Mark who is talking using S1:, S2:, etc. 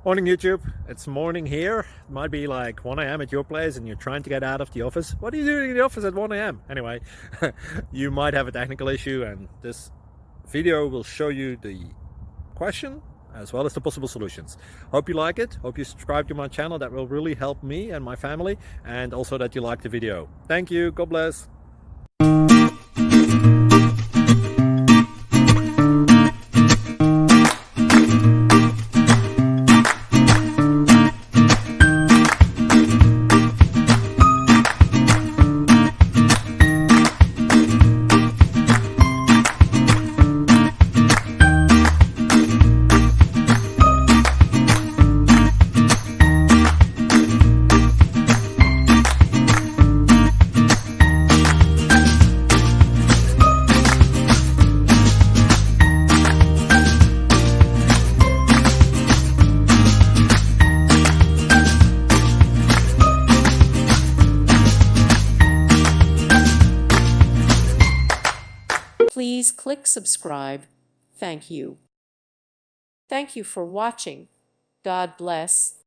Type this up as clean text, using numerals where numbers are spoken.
S1: Morning YouTube, it's morning here. It might be like 1 a.m. at your place and you're trying to get out of the office. What are you doing in the office at 1 a.m.? Anyway, you might have a technical issue and this video will show you the question as well as the possible solutions. Hope you like it, hope you subscribe to my channel. That will really help me and my family, and also that you like the video. Thank you, God bless.
S2: Please click subscribe. Thank you. Thank you for watching. God bless.